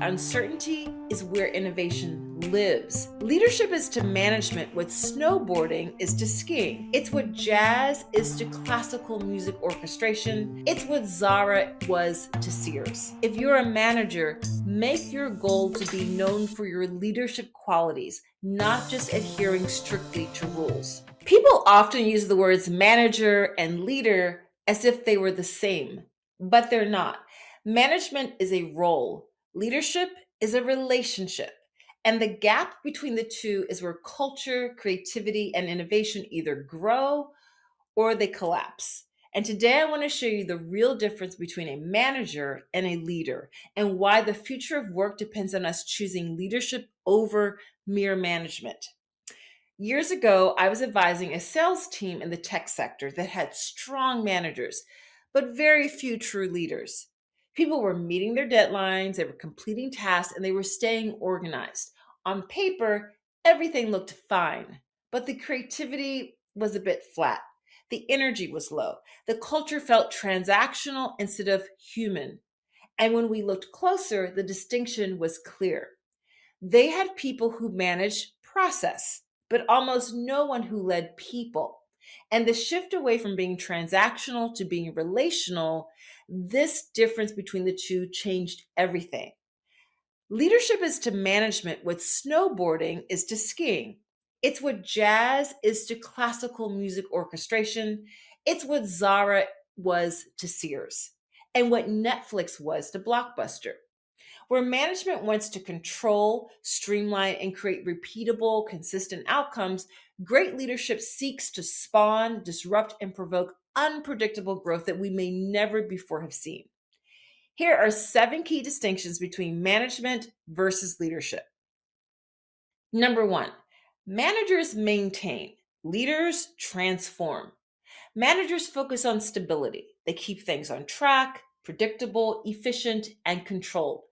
uncertainty is where innovation lives. Leadership is to management what snowboarding is to skiing. It's what jazz is to classical music orchestration. It's what Zara was to Sears. If you're a manager, make your goal to be known for your leadership qualities, not just adhering strictly to rules. People often use the words manager and leader as if they were the same, but they're not. Management is a role, leadership is a relationship. And the gap between the two is where culture, creativity, and innovation either grow or they collapse. And today I want to show you the real difference between a manager and a leader and why the future of work depends on us choosing leadership over mere management. Years ago, I was advising a sales team in the tech sector that had strong managers, but very few true leaders. People were meeting their deadlines, they were completing tasks, and they were staying organized. On paper, everything looked fine, but the creativity was a bit flat. The energy was low. The culture felt transactional instead of human. And when we looked closer, the distinction was clear. They had people who managed process, but almost no one who led people. And the shift away from being transactional to being relational, this difference between the two changed everything. Leadership is to management what snowboarding is to skiing. It's what jazz is to classical music orchestration. It's what Zara was to Sears, and what Netflix was to Blockbuster. Where management wants to control, streamline, and create repeatable, consistent outcomes, great leadership seeks to spawn, disrupt, and provoke unpredictable growth that we may never before have seen. Here are 7 key distinctions between management versus leadership. Number one, managers maintain, leaders transform. Managers focus on stability. They keep things on track, predictable, efficient, and controlled.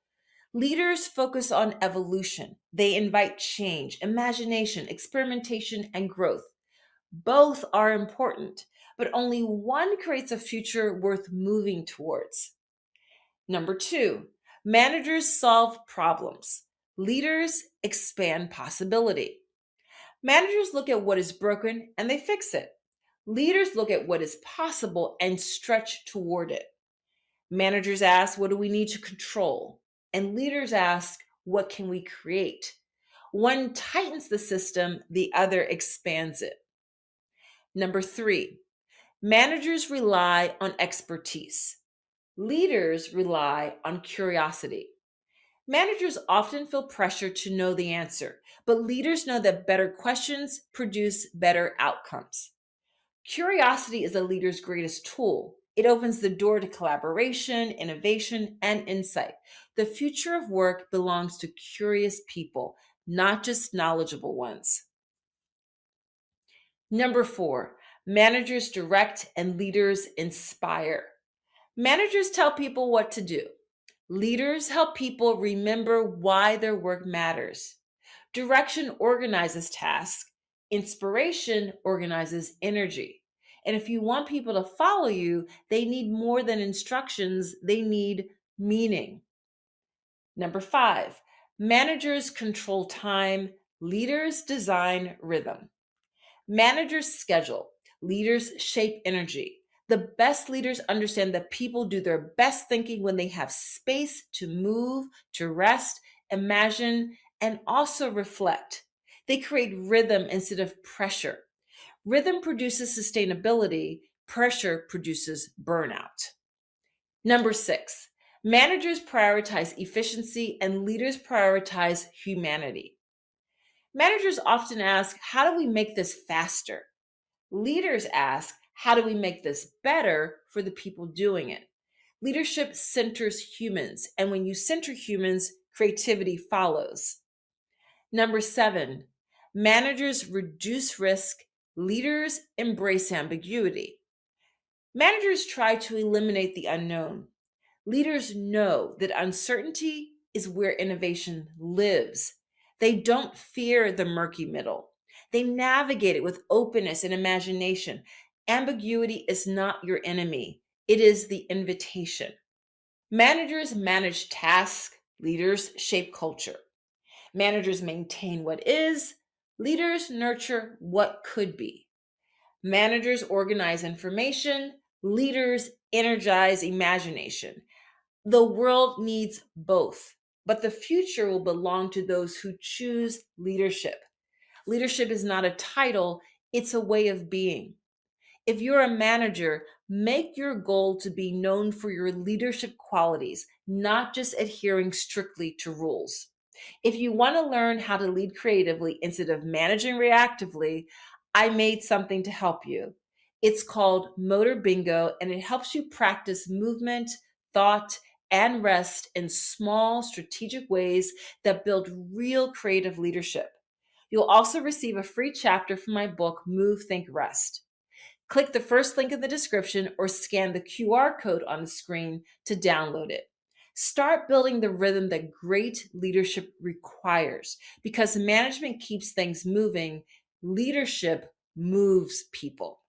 Leaders focus on evolution. They invite change, imagination, experimentation, and growth. Both are important, but only one creates a future worth moving towards. Number two, managers solve problems. Leaders expand possibility. Managers look at what is broken and they fix it. Leaders look at what is possible and stretch toward it. Managers ask, what do we need to control? And leaders ask, what can we create? One tightens the system, the other expands it. Number three, managers rely on expertise. Leaders rely on curiosity. Managers often feel pressure to know the answer, but leaders know that better questions produce better outcomes. Curiosity is a leader's greatest tool. It opens the door to collaboration, innovation, and insight. The future of work belongs to curious people, not just knowledgeable ones. Number four, managers direct and leaders inspire. Managers tell people what to do. Leaders help people remember why their work matters. Direction organizes tasks, inspiration organizes energy. And if you want people to follow you, they need more than instructions, they need meaning. Number five, managers control time, leaders design rhythm. Managers schedule, leaders shape energy. The best leaders understand that people do their best thinking when they have space to move, to rest, imagine, and also reflect. They create rhythm instead of pressure. Rhythm produces sustainability, pressure produces burnout. Number six, managers prioritize efficiency and leaders prioritize humanity. Managers often ask, how do we make this faster? Leaders ask, how do we make this better for the people doing it? Leadership centers humans, and when you center humans, creativity follows. Number seven, managers reduce risk, leaders embrace ambiguity. Managers try to eliminate the unknown. Leaders know that uncertainty is where innovation lives. They don't fear the murky middle. They navigate it with openness and imagination. Ambiguity is not your enemy, it is the invitation. Managers manage tasks, Leaders shape culture. Managers maintain what is. Leaders nurture what could be. Managers organize information. Leaders energize imagination. The world needs both, but the future will belong to those who choose leadership. Leadership is not a title, it's a way of being. If you're a manager, make your goal to be known for your leadership qualities, not just adhering strictly to rules. If you want to learn how to lead creatively instead of managing reactively, I made something to help you. It's called Motor Bingo, and it helps you practice movement, thought, and rest in small, strategic ways that build real creative leadership. You'll also receive a free chapter from my book, Move, Think, Rest. Click the first link in the description or scan the QR code on the screen to download it. Start building the rhythm that great leadership requires because management keeps things moving, leadership moves people.